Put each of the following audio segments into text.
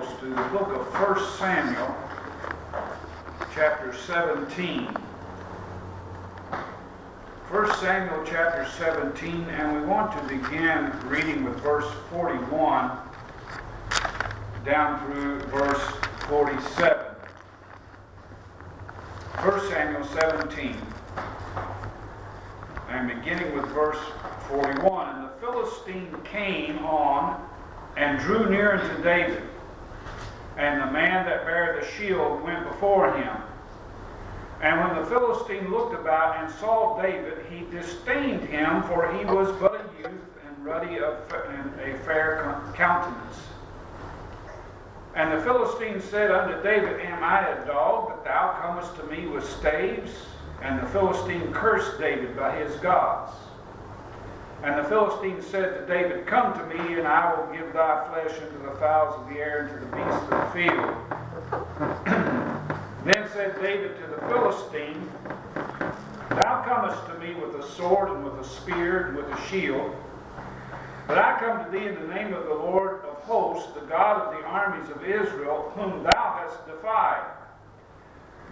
Bibles to the book of 1 Samuel, chapter 17. 1 Samuel chapter 17, and we want to begin reading with verse 41 down through verse 47. 1 Samuel 17, and beginning with verse 41. And the Philistine came on and drew near unto David, and the man that bare the shield went before him. And when the Philistine looked about and saw David, he disdained him, for he was but a youth and ruddy and a fair countenance. And the Philistine said unto David, Am I a dog, that thou comest to me with staves? And the Philistine cursed David by his gods. And the Philistine said to David, Come to me, and I will give thy flesh unto the fowls of the air and to the beasts of the field. Then said David to the Philistine, Thou comest to me with a sword and with a spear and with a shield, but I come to thee in the name of the Lord of hosts, the God of the armies of Israel, whom thou hast defied.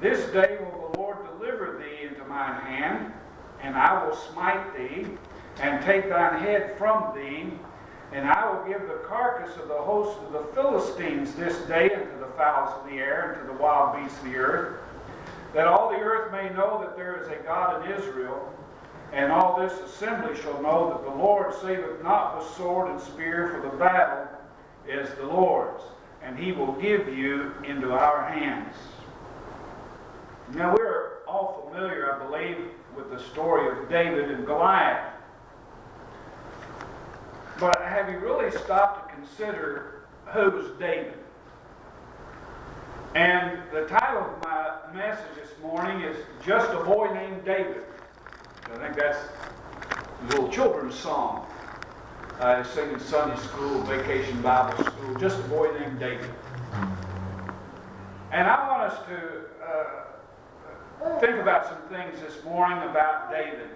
This day will the Lord deliver thee into mine hand, and I will smite thee, and take thine head from thee, and I will give the carcass of the host of the Philistines this day unto the fowls of the air, and to the wild beasts of the earth, that all the earth may know that there is a God in Israel, and all this assembly shall know that the Lord saveth not with sword and spear, for the battle is the Lord's, and he will give you into our hands. Now we're all familiar, I believe, with the story of David and Goliath. But have you really stopped to consider who's David? And the title of my message this morning is Just a Boy Named David. I think that's a little children's song. I sing in Sunday school, vacation Bible school, Just a Boy Named David. And I want us to think about some things this morning about David.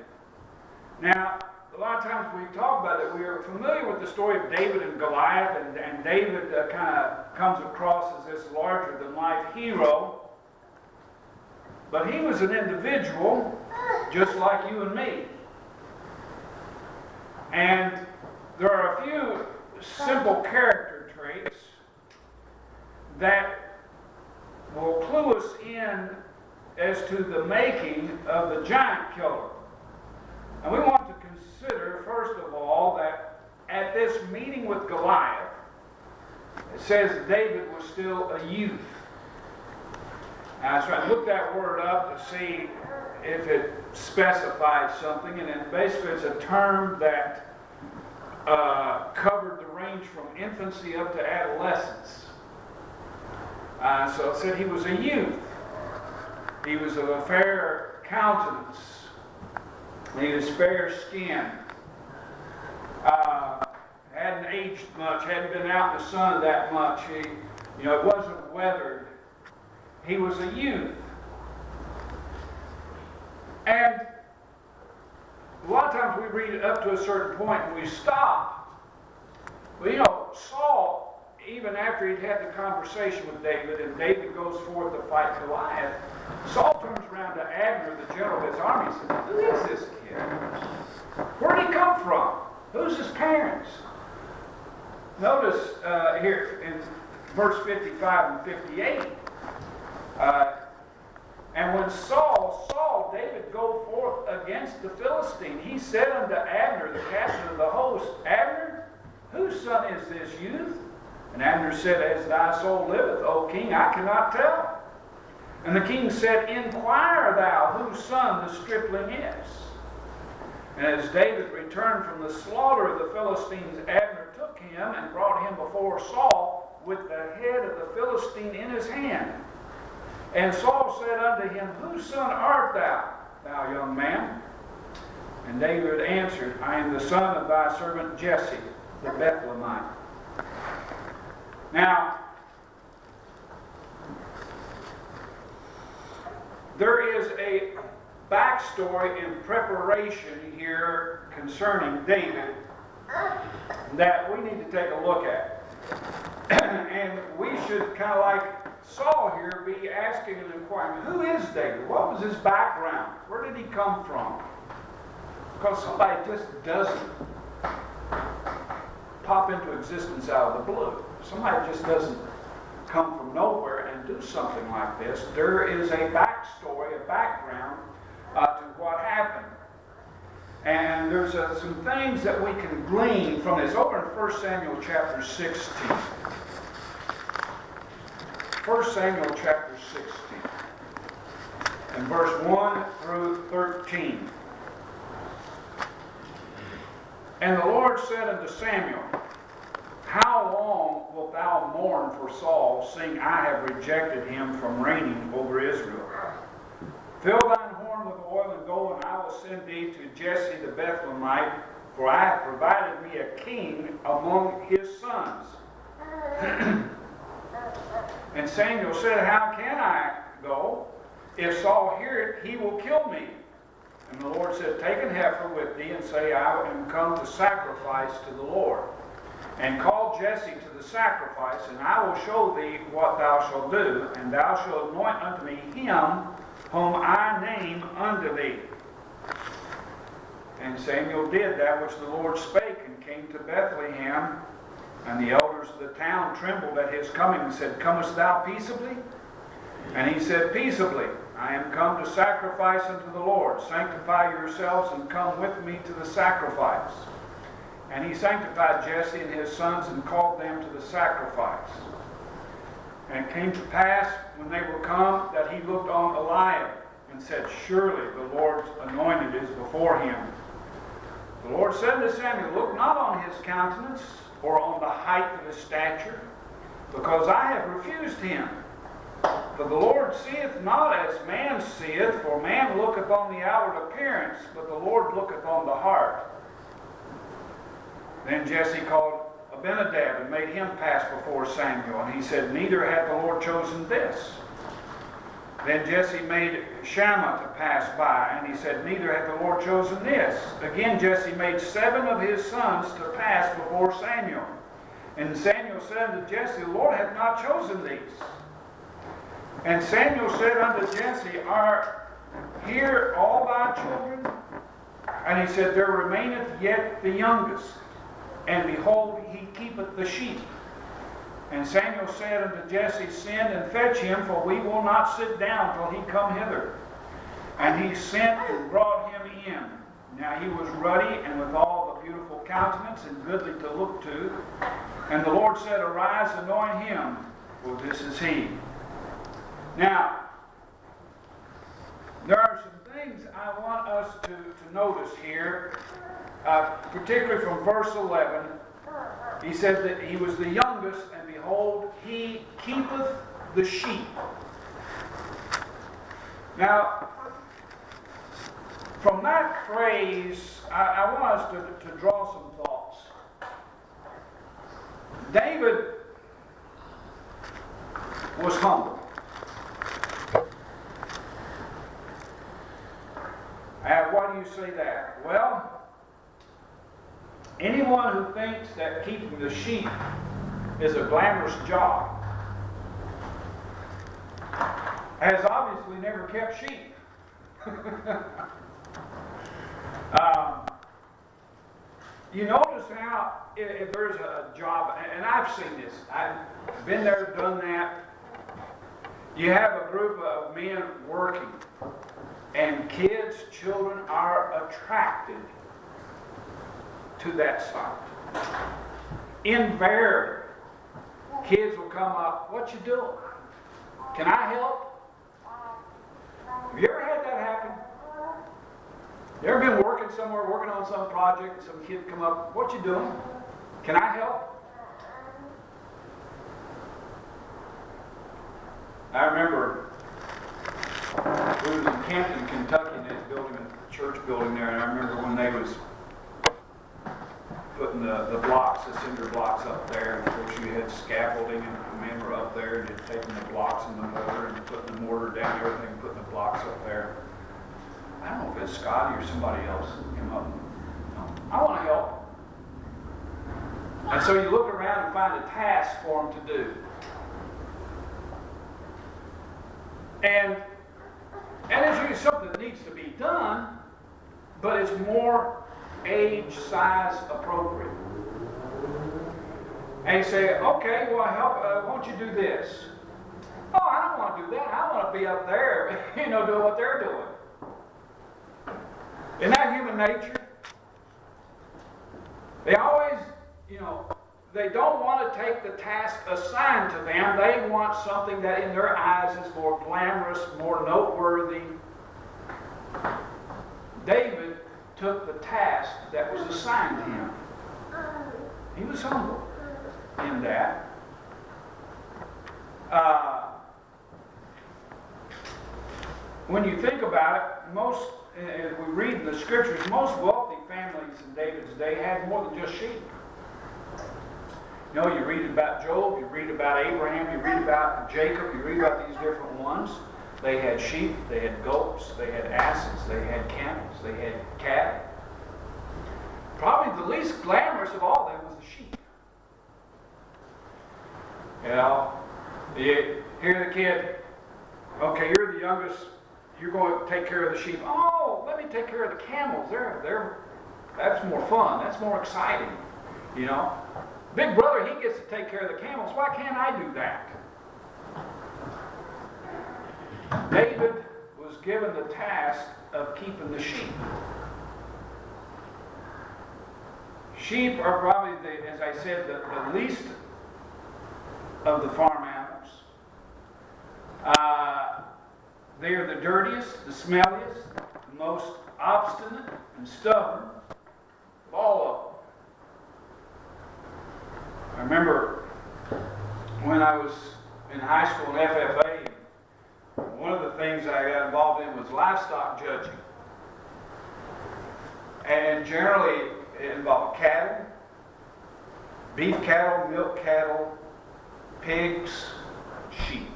Now, a lot of times we talk about it, we are familiar with the story of David and Goliath, and David kind of comes across as this larger-than-life hero. But he was an individual just like you and me. And there are a few simple character traits that will clue us in as to the making of the giant killer. And we want to consider, first of all, that at this meeting with Goliath, it says David was still a youth. Now, so I looked that word up to see if it specified something, and then basically it's a term that covered the range from infancy up to adolescence. So it said he was a youth. He was of a fair countenance. He was fair skinned. Hadn't aged much, hadn't been out in the sun that much. It wasn't weathered. He was a youth. And a lot of times we read it up to a certain point and we stop. Well, Saul, even after he'd had the conversation with David and David goes forth to fight Goliath, Saul turns around to Abner, the general of his army, and says, Who is this kid? Where did he come from? Who's his parents? Notice here in verse 55 and 58, and when Saul saw David go forth against the Philistine, he said unto Abner, the captain of the host, Abner, whose son is this youth? And Abner said, As thy soul liveth, O king, I cannot tell. And the king said, Inquire thou whose son the stripling is. And as David returned from the slaughter of the Philistines, Abner took him and brought him before Saul with the head of the Philistine in his hand. And Saul said unto him, Whose son art thou, thou young man? And David answered, I am the son of thy servant Jesse, the Bethlehemite. Now, there is a backstory in preparation here concerning David that we need to take a look at. And we should kind of like Saul here be asking and inquiring, who is David? What was his background? Where did he come from? Because somebody just doesn't pop into existence out of the blue. Somebody just doesn't come from nowhere and do something like this. There is a backstory, a background to what happened. And there's some things that we can glean from this. Over in 1 Samuel chapter 16. 1 Samuel chapter 16. And verse 1 through 13. And the Lord said unto Samuel, How long wilt thou mourn for Saul, seeing I have rejected him from reigning over Israel? Fill thine horn with oil and go, and I will send thee to Jesse the Bethlehemite, for I have provided me a king among his sons. And Samuel said, How can I go? If Saul hear it, he will kill me. And the Lord said, Take an heifer with thee, and say, I am come to sacrifice to the Lord. And call Jesse to the sacrifice, and I will show thee what thou shalt do, and thou shalt anoint unto me him whom I name unto thee. And Samuel did that which the Lord spake, and came to Bethlehem. And the elders of the town trembled at his coming, and said, Comest thou peaceably? And he said, Peaceably. I am come to sacrifice unto the Lord. Sanctify yourselves, and come with me to the sacrifice. And he sanctified Jesse and his sons, and called them to the sacrifice. And it came to pass, when they were come, that he looked on Eliab, and said, Surely the Lord's anointed is before him. The Lord said to Samuel, Look not on his countenance, or on the height of his stature, because I have refused him. For the Lord seeth not as man seeth, for man looketh on the outward appearance, but the Lord looketh on the heart. Then Jesse called Abinadab and made him pass before Samuel. And he said, Neither hath the Lord chosen this. Then Jesse made Shammah to pass by, and he said, Neither hath the Lord chosen this. Again Jesse made 7 of his sons to pass before Samuel. And Samuel said unto Jesse, The Lord hath not chosen these. And Samuel said unto Jesse, Are here all thy children? And he said, There remaineth yet the youngest, and behold, he keepeth the sheep. And Samuel said unto Jesse, Send and fetch him, for we will not sit down till he come hither. And he sent and brought him in. Now he was ruddy, and with all the beautiful countenance, and goodly to look to. And the Lord said, Arise, anoint him, for this is he. Now, there are some things I want us to notice here, particularly from verse 11. He said that he was the youngest, and behold, he keepeth the sheep. Now, from that phrase, I want us to draw some thoughts. David was humble. Why do you say that? Well, anyone who thinks that keeping the sheep is a glamorous job has obviously never kept sheep. You notice how if there's a job, and I've seen this, I've been there, done that. You have a group of men working, and kids, children are attracted to that site. Invariably, kids will come up, What you doing? Can I help? Have you ever had that happen? You ever been working somewhere, working on some project, and some kid come up, What you doing? Can I help? I remember we was in Canton, Kentucky, and they was building a church building there, and I remember when they was putting the blocks, the cinder blocks up there, and of course you had scaffolding, and the men were up there, and they'd taken the blocks in the mortar, and putting the mortar down, and everything, putting the blocks up there. I don't know if it's Scotty or somebody else that came up. I want to help. And so you look around and find a task for them to do. And it's really something that needs to be done, but it's more age, size appropriate. And you say, okay, well, won't you do this? Oh, I don't want to do that. I want to be up there, doing what they're doing. Isn't that human nature? They always, they don't want to take the task assigned to them. They want something that in their eyes is more glamorous, more noteworthy. David took the task that was assigned to him. He was humble in that. When you think about it, as we read in the scriptures, most wealthy families in David's day had more than just sheep. You read about Job, you read about Abraham, you read about Jacob, you read about these different ones. They had sheep, they had goats, they had asses, they had camels, they had cattle. Probably the least glamorous of all of them was the sheep. Here's the kid, okay, you're the youngest, you're going to take care of the sheep. Oh, let me take care of the camels. That's more fun, that's more exciting, Big brother, he gets to take care of the camels. Why can't I do that? David was given the task of keeping the sheep. Sheep are probably, as I said, the least of the farm animals. They are the dirtiest, the smelliest, the most obstinate and stubborn of all of them. I remember when I was in high school in FFA, one of the things I got involved in was livestock judging. And generally it involved cattle, beef cattle, milk cattle, pigs, sheep.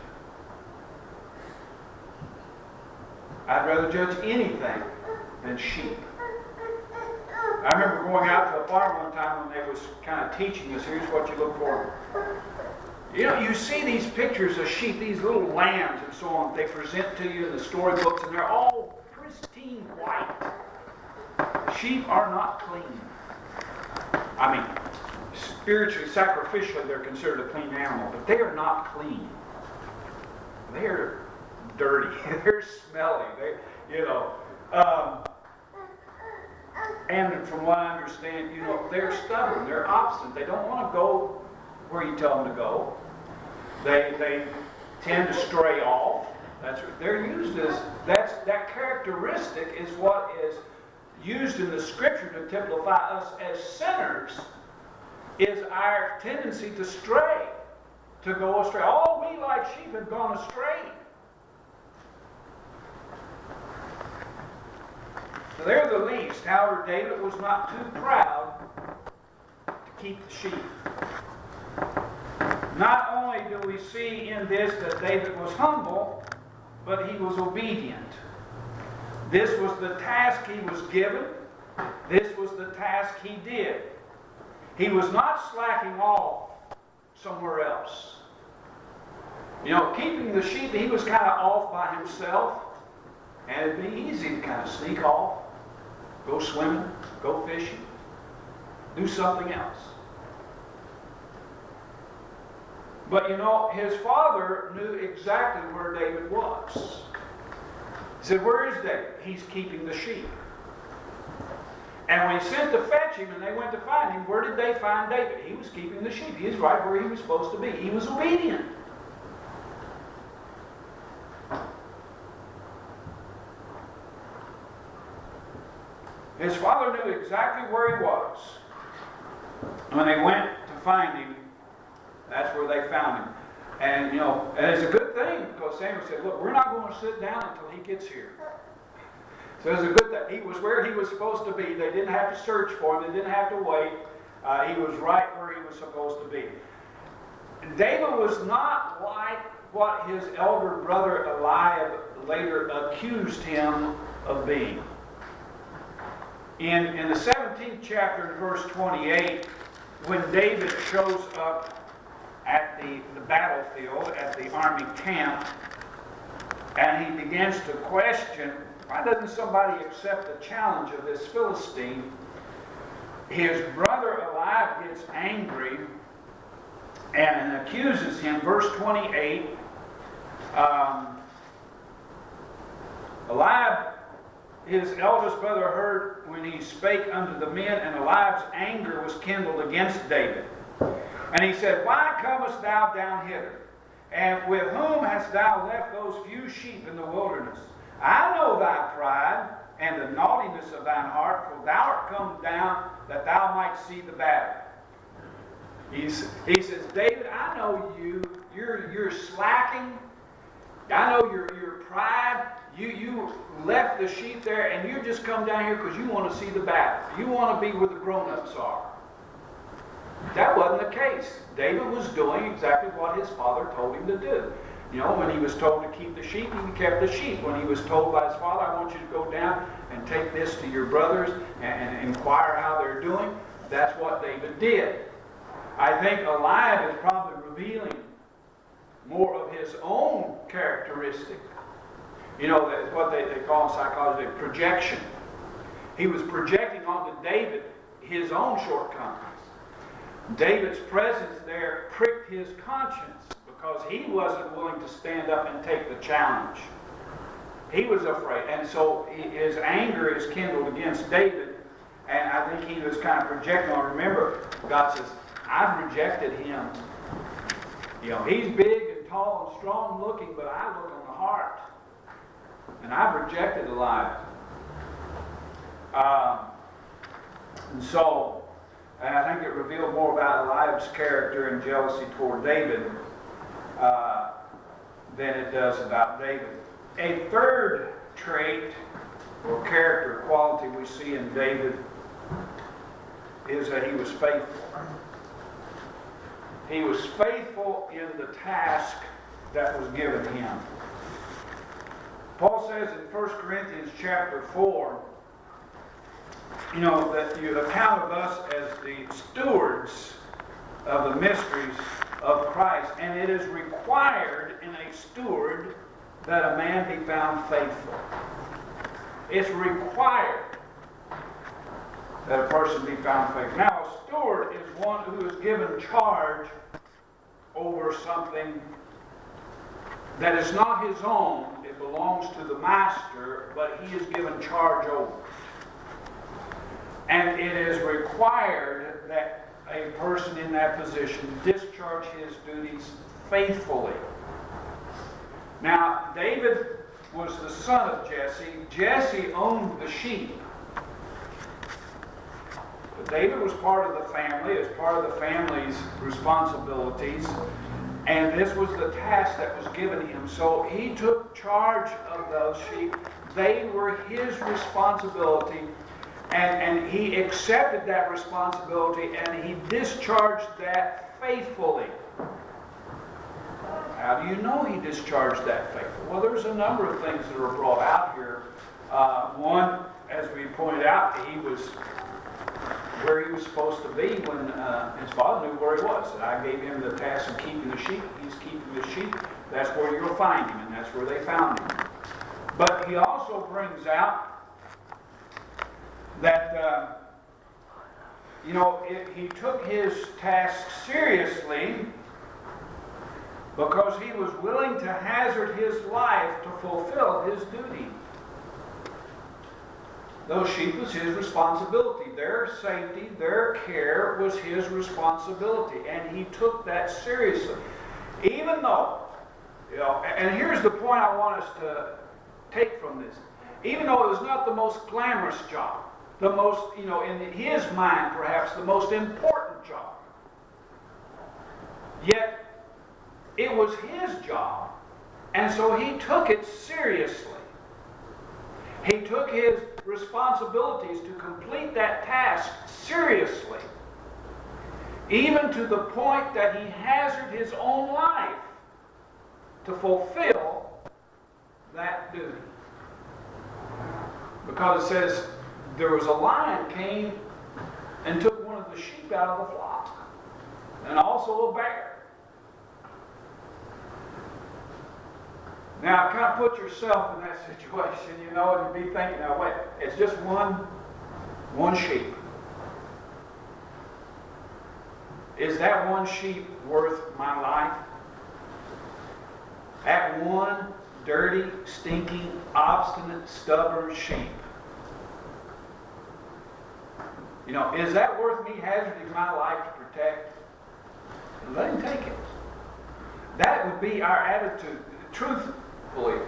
I'd rather judge anything than sheep. I remember going out to a farm one time when they was kind of teaching us, here's what you look for. You see these pictures of sheep, these little lambs and so on, they present to you in the storybooks, and they're all pristine white. Sheep are not clean. I mean, spiritually, sacrificially, they're considered a clean animal, but they are not clean. They're dirty. They're smelly. And from what I understand, they're stubborn. They're obstinate. They don't want to go where you tell them to go. They tend to stray off. They're used as that characteristic is what is used in the scripture to typify us as sinners. Is our tendency to stray, to go astray. All we like sheep have gone astray. So they're the least. However, David was not too proud to keep the sheep. Not only do we see in this that David was humble, but he was obedient. This was the task he was given. This was the task he did. He was not slacking off somewhere else. Keeping the sheep, he was kind of off by himself. And it'd be easy to kind of sneak off, go swimming, go fishing, do something else. But his father knew exactly where David was. He said, "Where is David?" "He's keeping the sheep." And when he sent to fetch him and they went to find him, where did they find David? He was keeping the sheep. He was right where he was supposed to be. He was obedient. His father knew exactly where he was. When they went to find him, that's where they found him. And it's a good thing because Samuel said, "Look, we're not going to sit down until he gets here." So it's a good thing. He was where he was supposed to be. They didn't have to search for him. They didn't have to wait. He was right where he was supposed to be. David was not like what his elder brother Eliab later accused him of being. In the 17th chapter, in verse 28, when David shows up at the battlefield, at the army camp, And he begins to question, why doesn't somebody accept the challenge of this Philistine? His brother Eliab gets angry and accuses him. Verse 28, Eliab, his eldest brother, heard when he spake unto the men, and Eliab's anger was kindled against David. And he said, why comest thou down hither? And with whom hast thou left those few sheep in the wilderness? I know thy pride and the naughtiness of thine heart, for thou art come down that thou might see the battle. He says, David, I know you're slacking. I know your pride. You left the sheep there, and you just come down here because you want to see the battle. You want to be where the grown-ups are. That wasn't the case. David was doing exactly what his father told him to do. You know, when he was told to keep the sheep, he kept the sheep. When he was told by his father, I want you to go down and take this to your brothers and inquire how they're doing, that's what David did. I think Eliab is probably revealing more of his own characteristic. You know, that's what they call in psychology projection. He was projecting onto David his own shortcomings. David's presence there pricked his conscience because he wasn't willing to stand up and take the challenge. He was afraid. And so his anger is kindled against David. And I think he was kind of projecting on. Remember, God says, I've rejected him. You know, he's big and tall and strong looking, but I look on the heart. And I've rejected Eliab. And I think it revealed more about Eliab's character and jealousy toward David than it does about David. A third trait or character quality we see in David is that he was faithful. He was faithful in the task that was given him. Paul says in 1 Corinthians chapter 4, you know, that you account of us as the stewards of the mysteries of Christ, and it is required in a steward that a man be found faithful. It's required that a person be found faithful. Now, a steward is one who is given charge over something that is not his own. It belongs to the master, but he is given charge over. And it is required that a person in that position discharge his duties faithfully. Now, David was the son of Jesse. Jesse owned the sheep. But David was part of the family, as part of the family's responsibilities. And this was the task that was given him. So he took charge of those sheep. They were his responsibility. And he accepted that responsibility, and he discharged that faithfully. How do you know he discharged that faithfully? Well, there's a number of things that are brought out here. One, as we pointed out, he was where he was supposed to be when his father knew where he was. And I gave him the task of keeping the sheep. He's keeping the sheep. That's where you'll find him, and that's where they found him. But he also brings out that, he took his task seriously because he was willing to hazard his life to fulfill his duty. Those sheep was his responsibility. Their safety, their care was his responsibility. And he took that seriously. Even though, and here's the point I want us to take from this. Even though it was not the most glamorous job, the most, in his mind perhaps, the most important job. Yet, it was his job, and so he took it seriously. He took his responsibilities to complete that task seriously, even to the point that he hazarded his own life to fulfill that duty. Because it says, there was a lion came and took one of the sheep out of the flock, and also a bear. Now, kind of put yourself in that situation, you know, and be thinking, now wait, it's just one sheep. Is that one sheep worth my life? That one dirty, stinking, obstinate, stubborn sheep. You know, is that worth me hazarding my life to protect? Let him take it. That would be our attitude, truthfully,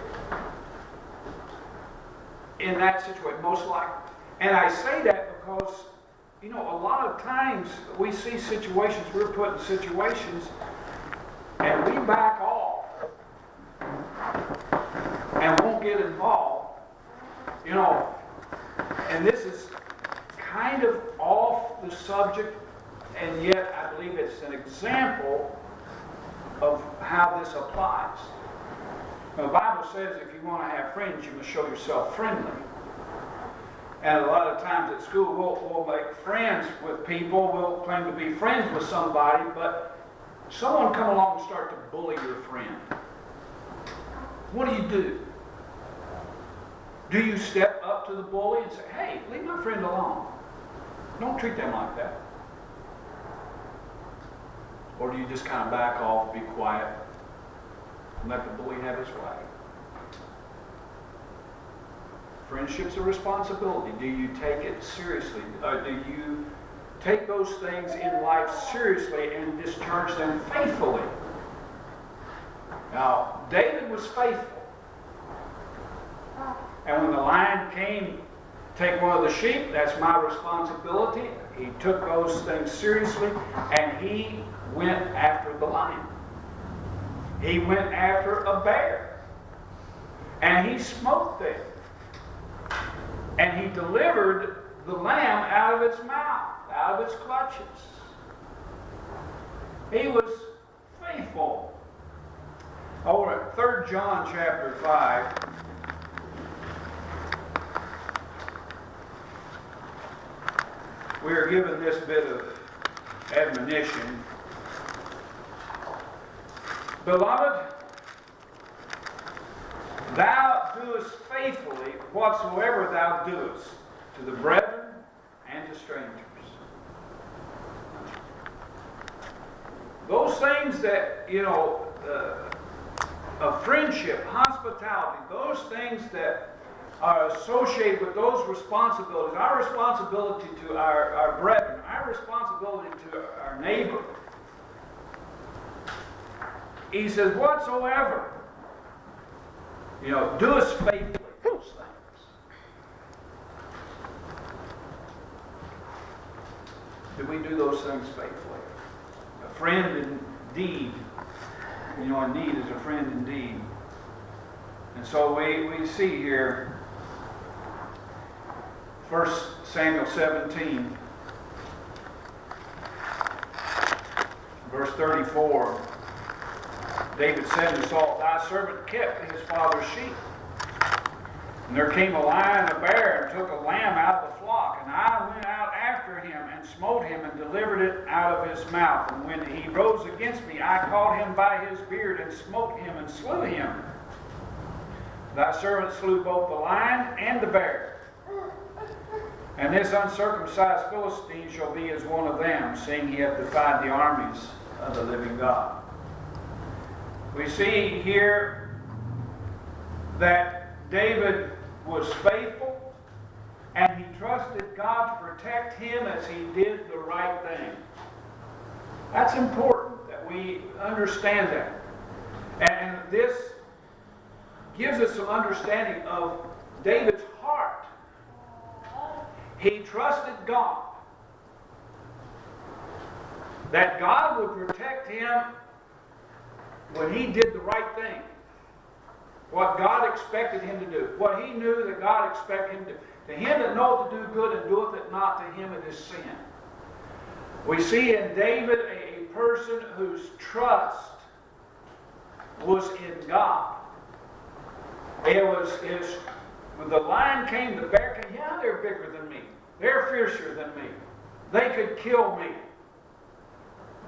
in that situation, most likely. And I say that because, you know, a lot of times we see situations, we're put in situations, and we back off and won't get involved. You know, and this is kind of off the subject, and yet I believe it's an example of how this applies. Now, the Bible says if you want to have friends, you must show yourself friendly. And a lot of times at school, we'll make friends with people, we'll claim to be friends with somebody, but someone come along and start to bully your friend. What do? Do you step up to the bully and say, hey, leave my friend alone? Don't treat them like that. Or do you just kind of back off, be quiet, and let the bully have his way? Friendship's a responsibility. Do you take it seriously? Do you take those things in life seriously and discharge them faithfully? Now, David was faithful. And when the lion came, take one of the sheep, that's my responsibility. He took those things seriously, and he went after the lion. He went after a bear. And he smote them. And he delivered the lamb out of its mouth, out of its clutches. He was faithful. Over at 3 John chapter 5, we are given this bit of admonition. Beloved, thou doest faithfully whatsoever thou doest to the brethren and to strangers. Those things that, you know, of friendship, hospitality, those things that are associated with those responsibilities, our responsibility to our brethren, our responsibility to our neighbor. He says, whatsoever, you know, do us faithfully, those things. Do we do those things faithfully? A friend indeed, you know, in need is a friend indeed. And so we see here, 1 Samuel 17, verse 34, David said to Saul, thy servant kept his father's sheep. And there came a lion and a bear and took a lamb out of the flock. And I went out after him and smote him and delivered it out of his mouth. And when he rose against me, I caught him by his beard and smote him and slew him. Thy servant slew both the lion and the bear. And this uncircumcised Philistine shall be as one of them, seeing he hath defied the armies of the living God. We see here that David was faithful and he trusted God to protect him as he did the right thing. That's important that we understand that. And this gives us some understanding of David's heart. He trusted God, that God would protect him when he did the right thing. What God expected him to do. What he knew that God expected him to do. To him that knoweth to do good and doeth it not, to him it is sin. We see in David a person whose trust was in God. It was when the lion came, the bear came, yeah, they're bigger than me. They're fiercer than me. They could kill me.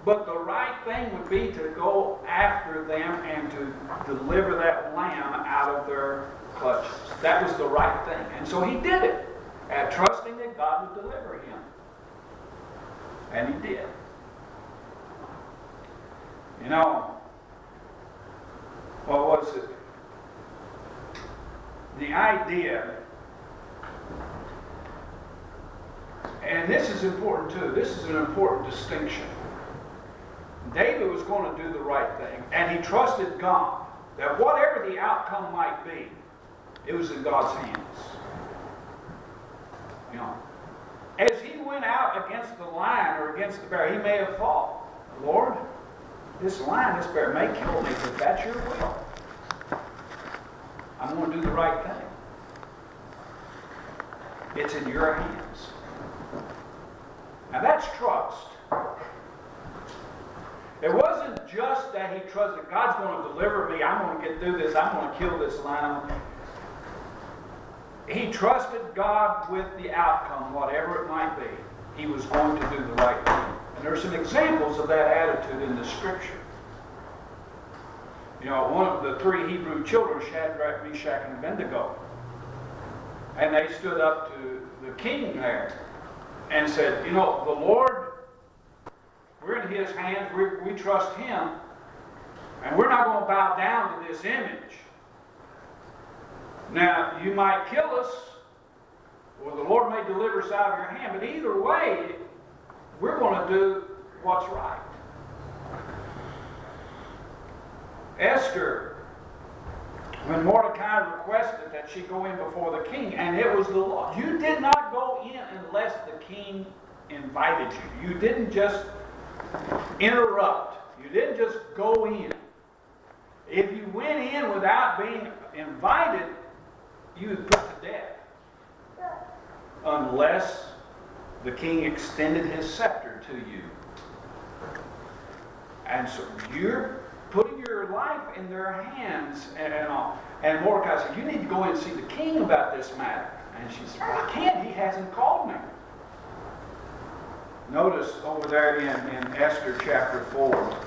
But the right thing would be to go after them and to deliver that lamb out of their clutches. That was the right thing. And so he did it, trusting that God would deliver him. And he did. You know, what was it? The idea, and this is important too, this is an important distinction. David was going to do the right thing, and he trusted God that whatever the outcome might be, it was in God's hands. You know, as he went out against the lion or against the bear, he may have thought, Lord, this lion, this bear may kill me, but that's your will. I'm going to do the right thing. It's in your hands. Now that's trust. It wasn't just that he trusted God's going to deliver me, I'm going to get through this, I'm going to kill this lion. He trusted God with the outcome, whatever it might be. He was going to do the right thing. And there are some examples of that attitude in the Scripture. You know, one of the three Hebrew children, Shadrach, Meshach, and Abednego, and they stood up to the king there and said, you know, the Lord, we're in his hands, we trust him, and we're not going to bow down to this image. Now, you might kill us, or the Lord may deliver us out of your hand, but either way, we're going to do what's right. Esther, when Mordecai requested that she go in before the king, and it was the law. You did not go in unless the king invited you. You didn't just interrupt. You didn't just go in. If you went in without being invited, you would put to death. Unless the king extended his scepter to you. And so you're putting your life in their hands and all. And Mordecai said, you need to go in and see the king about this matter. And she said, well, I can't. He hasn't called me. Notice over there in Esther chapter 4.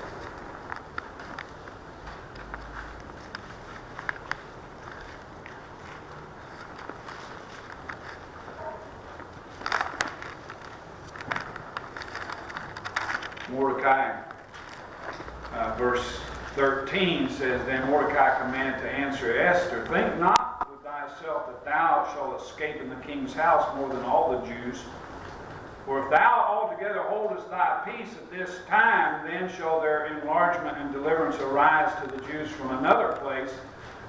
Mordecai, verse 13 says, Then Mordecai commanded to answer Esther, Think not with thyself that thou shalt escape in the king's house more than all the Jews. For if thou altogether holdest thy peace at this time, then shall their enlargement and deliverance arise to the Jews from another place.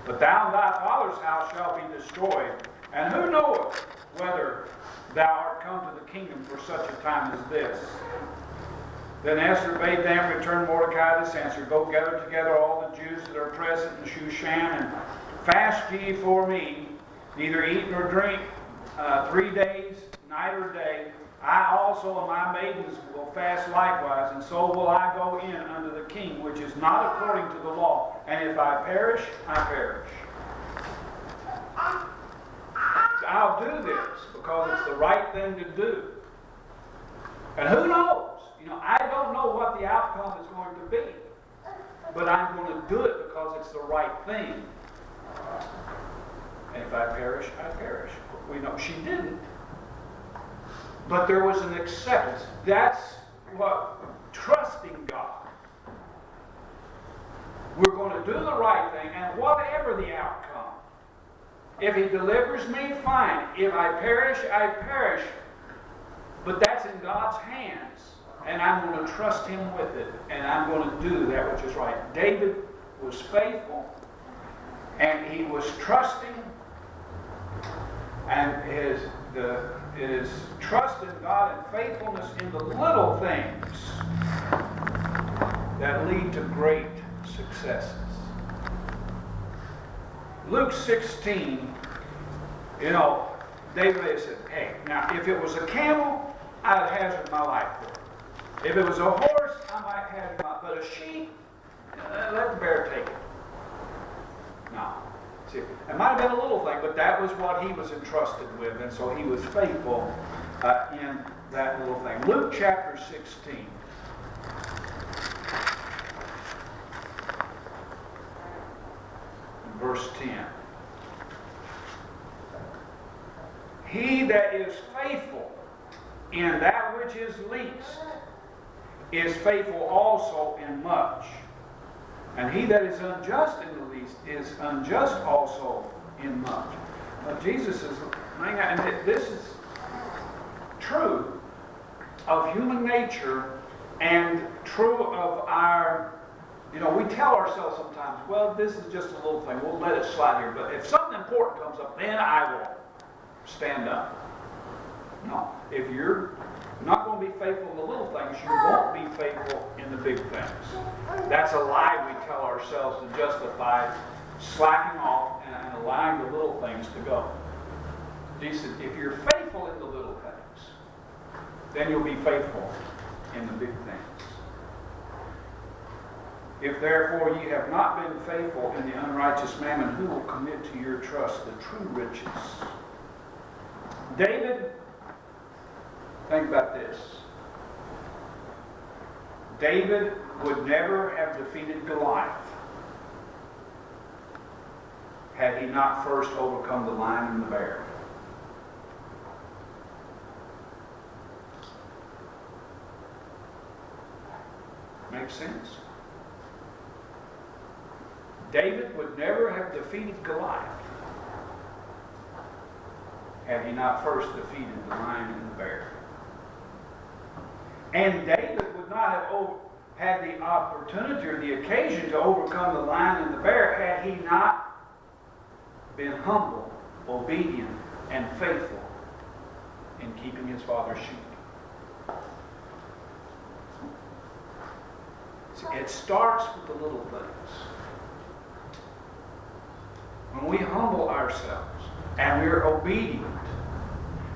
But thou and thy father's house shall be destroyed. And who knoweth whether thou art come to the kingdom for such a time as this? Then Esther bade them return Mordecai this answer, Go gather together all the Jews that are present in Shushan, and fast ye for me, neither eat nor drink 3 days, night or day. I also and my maidens will fast likewise, and so will I go in unto the king, which is not according to the law. And if I perish, I perish. I'll do this because it's the right thing to do. And who knows? You know, I don't know what the outcome is going to be, but I'm going to do it because it's the right thing. And if I perish, I perish. We know she didn't. But there was an acceptance. That's what trusting God. We're going to do the right thing, and whatever the outcome. If he delivers me, fine. If I perish, I perish. But that's in God's hands. And I'm going to trust him with it. And I'm going to do that which is right. David was faithful. And he was trusting. And his trust in God and faithfulness in the little things that lead to great successes. Luke 16, you know, David said, hey, now if it was a camel, I'd hazard my life for it. If it was a horse, I might hazard my life. But a sheep, let the bear take it. No. See, it might have been a little thing, but that was what he was entrusted with, and so he was faithful in that little thing. Luke chapter 16. verse 10. He that is faithful in that which is least is faithful also in much. And he that is unjust in the least is unjust also in much. Now, Jesus is laying out, and this is true of human nature and true of our, we tell ourselves sometimes, well, this is just a little thing, we'll let it slide here. But if something important comes up, then I will stand up. No. If you're not going to be faithful in the little things, you won't be faithful in the big things. That's a lie we tell ourselves to justify slacking off and allowing the little things to go. Jesus said, if you're faithful in the little things, then you'll be faithful in the big things. If therefore ye have not been faithful in the unrighteous mammon, who will commit to your trust the true riches? David, think about this. David would never have defeated Goliath had he not first overcome the lion and the bear. Makes sense? David would never have defeated Goliath had he not first defeated the lion and the bear. And David would not have had the opportunity or the occasion to overcome the lion and the bear had he not been humble, obedient, and faithful in keeping his father's sheep. See, it starts with the little things. When we humble ourselves and we're obedient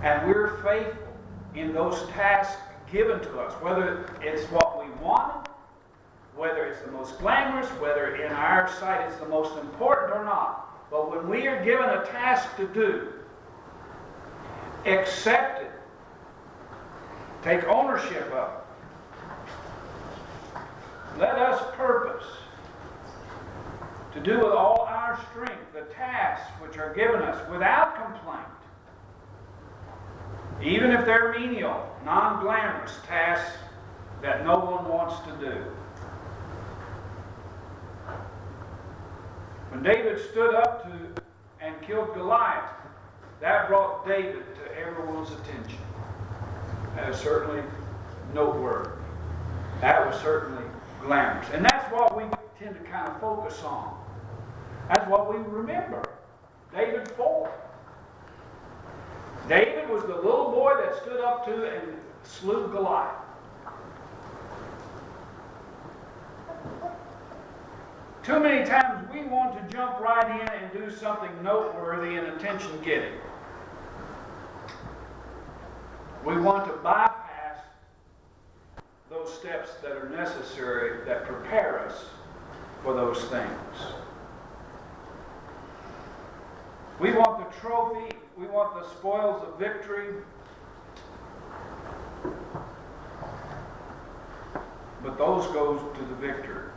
and we're faithful in those tasks given to us, whether it's what we want, whether it's the most glamorous, whether in our sight it's the most important or not, but when we are given a task to do, accept it, take ownership of it. Let us purpose to do with all our strength the tasks which are given us without complaint, even if they're menial, non-glamorous tasks that no one wants to do. When David stood up to and killed Goliath, that brought David to everyone's attention. That is certainly noteworthy. That was certainly glamorous. And that's what we tend to kind of focus on. That's what we remember David for. David was the little boy that stood up to and slew Goliath. Too many times we want to jump right in and do something noteworthy and attention-getting. We want to bypass those steps that are necessary that prepare us for those things. We want the trophy, we want the spoils of victory, but those go to the victor.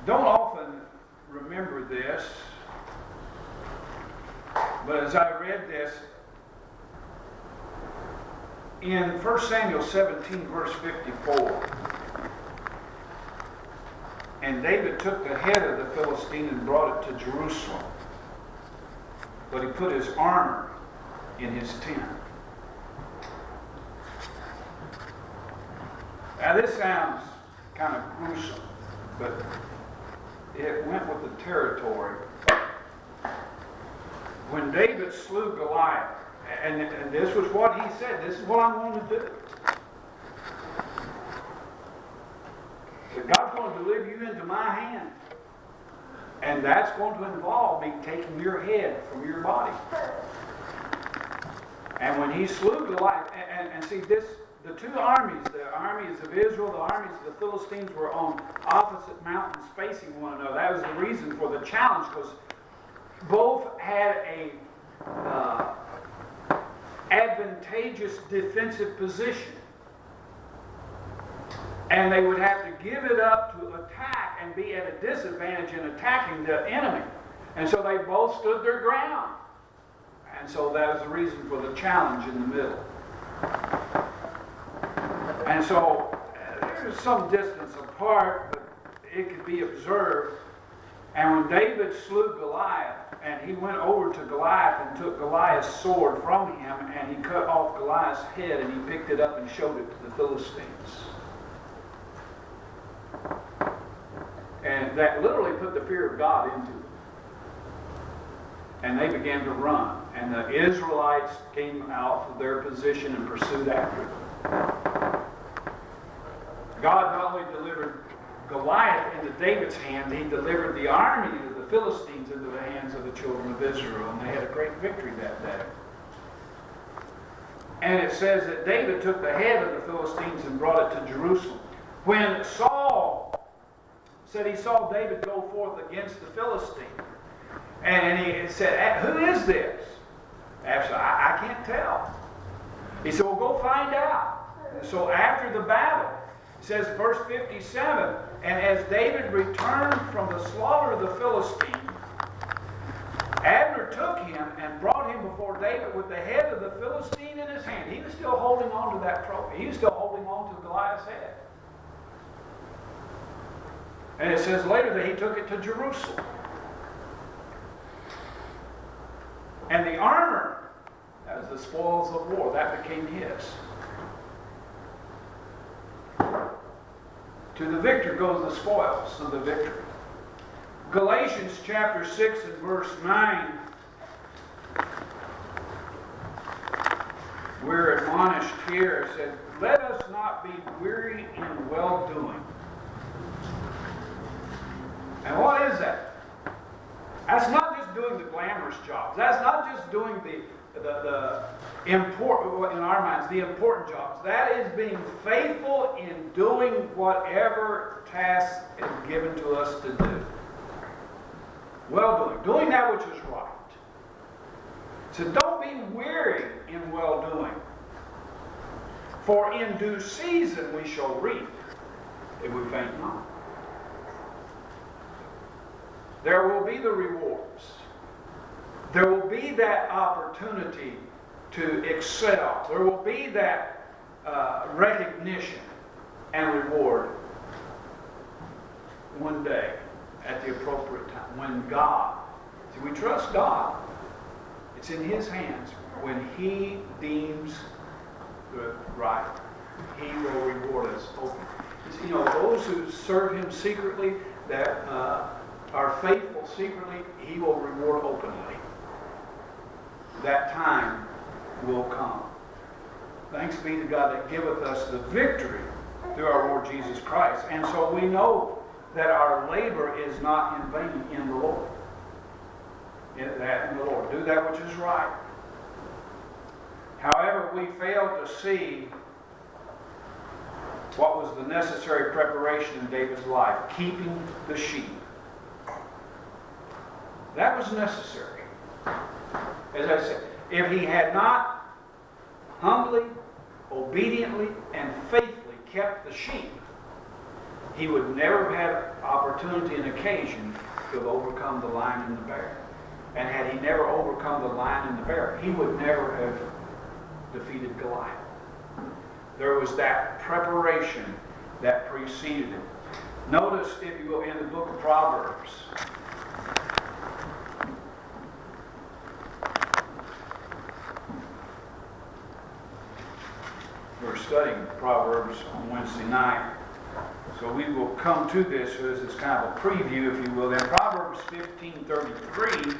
Don't often remember this, but as I read this, in 1 Samuel 17, verse 54, and David took the head of the Philistine and brought it to Jerusalem, but he put his armor in his tent. Now this sounds kind of gruesome, but it went with the territory. When David slew Goliath, and this was what he said, this is what I'm going to do. That God's going to deliver you into my hand. And that's going to involve me taking your head from your body. And when he slew Goliath, and see this, the two armies, the armies of Israel, the armies of the Philistines were on opposite mountains facing one another. That was the reason for the challenge, because both had a advantageous defensive position. And they would have to give it up to attack and be at a disadvantage in attacking the enemy. And so they both stood their ground. And so that is the reason for the challenge in the middle. And so there's some distance apart, but it could be observed. And when David slew Goliath, and he went over to Goliath and took Goliath's sword from him, and he cut off Goliath's head, and he picked it up and showed it to the Philistines. And that literally put the fear of God into them. And they began to run. And the Israelites came out of their position and pursued after them. God not only delivered Goliath into David's hand, he delivered the army of the Philistines into the hands of the children of Israel. And they had a great victory that day. And it says that David took the head of the Philistines and brought it to Jerusalem. When Saul said he saw David go forth against the Philistine, and he said, "Who is this?" Said, I can't tell. He said, "Well, go find out." And so after the battle, it says, verse 57, and as David returned from the slaughter of the Philistine, Abner took him and brought him before David with the head of the Philistine in his hand. He was still holding on to that trophy. He was still holding on to Goliath's head. And it says later that he took it to Jerusalem. And the armor, as the spoils of war, that became his. To the victor goes the spoils of the victory. Galatians chapter 6 and verse 9, we're admonished here, it says, "Let us not be weary in well-doing." And what is that? That's not just doing the glamorous jobs. That's not just doing the important, in our minds, the important jobs. That is being faithful in doing whatever task is given to us to do. Well-doing. Doing that which is right. So don't be weary in well-doing. For in due season we shall reap, if we faint not. There will be the rewards. There will be that opportunity to excel. There will be that recognition and reward one day at the appropriate time. When God, see, we trust God. It's in His hands. When He deems good, right, He will reward us openly. You know, those who serve Him secretly, that are faithful secretly, He will reward openly. That time will come. Thanks be to God that giveth us the victory through our Lord Jesus Christ. And so we know that our labor is not in vain in the Lord. In the Lord. Do that which is right. However, we fail to see what was the necessary preparation in David's life, keeping the sheep. That was necessary. As I said, if he had not humbly, obediently, and faithfully kept the sheep, he would never have opportunity and occasion to have overcome the lion and the bear. And had he never overcome the lion and the bear, he would never have defeated Goliath. There was that preparation that preceded it. Notice, if you will, in the book of Proverbs, we're studying Proverbs on Wednesday night, so we will come to this as it's kind of a preview, if you will. In Proverbs 15:33,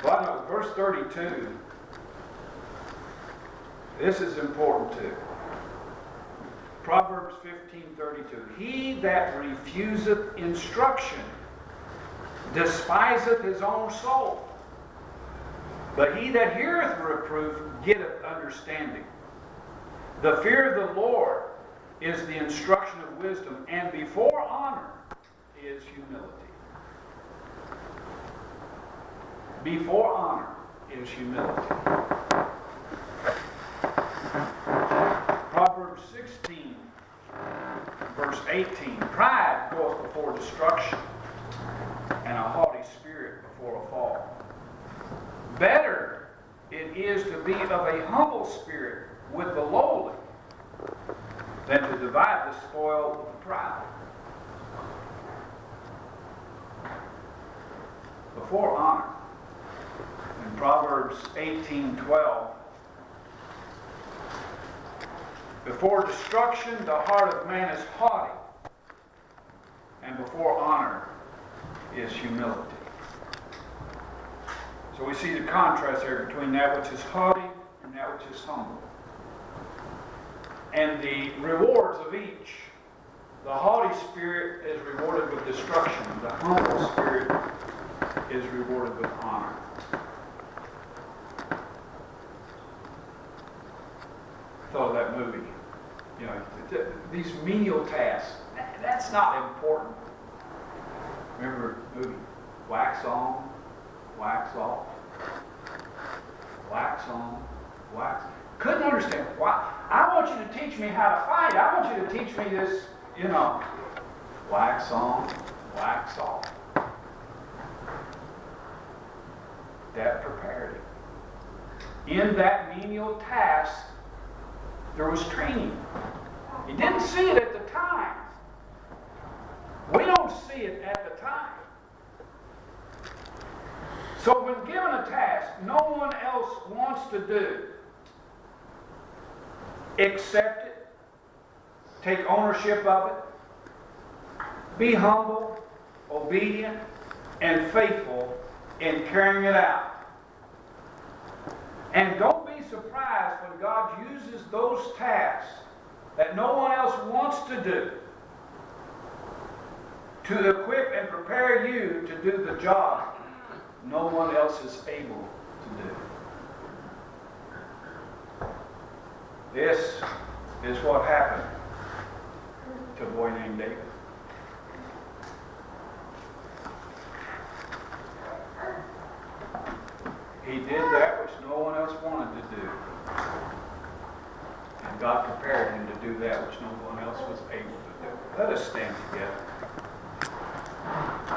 well, no, verse 32, this is important too. Proverbs 15:32, "He that refuseth instruction despiseth his own soul, but he that heareth reproof getteth understanding. The fear of the Lord is the instruction of wisdom, and before honor is humility." Before honor is humility. Proverbs 16, verse 18, pride goeth before destruction, and a haughty spirit before a fall. Better it is to be of a humble spirit with the lowly than to divide the spoil with the proud. Before honor, in Proverbs 18:12, before destruction the heart of man is haughty, and before honor is humility. So we see the contrast there between that which is haughty and that which is humble. And the rewards of each. The haughty spirit is rewarded with destruction. The humble spirit is rewarded with honor. Thought of that movie. You know, these menial tasks, that's not important. Remember the movie? Wax on, wax off. Wax on, wax. Couldn't understand why. I want you to teach me how to fight. I want you to teach me this, wax on, wax off. That prepared him. In that menial task, there was training. He didn't see it at the time. We don't see it at the time. So when given a task no one else wants to do, accept it, take ownership of it, be humble, obedient, and faithful in carrying it out. And don't be surprised when God uses those tasks that no one else wants to do to equip and prepare you to do the job no one else is able to do. This is what happened to a boy named David. He did that which no one else wanted to do. And God prepared him to do that which no one else was able to do. Let us stand together.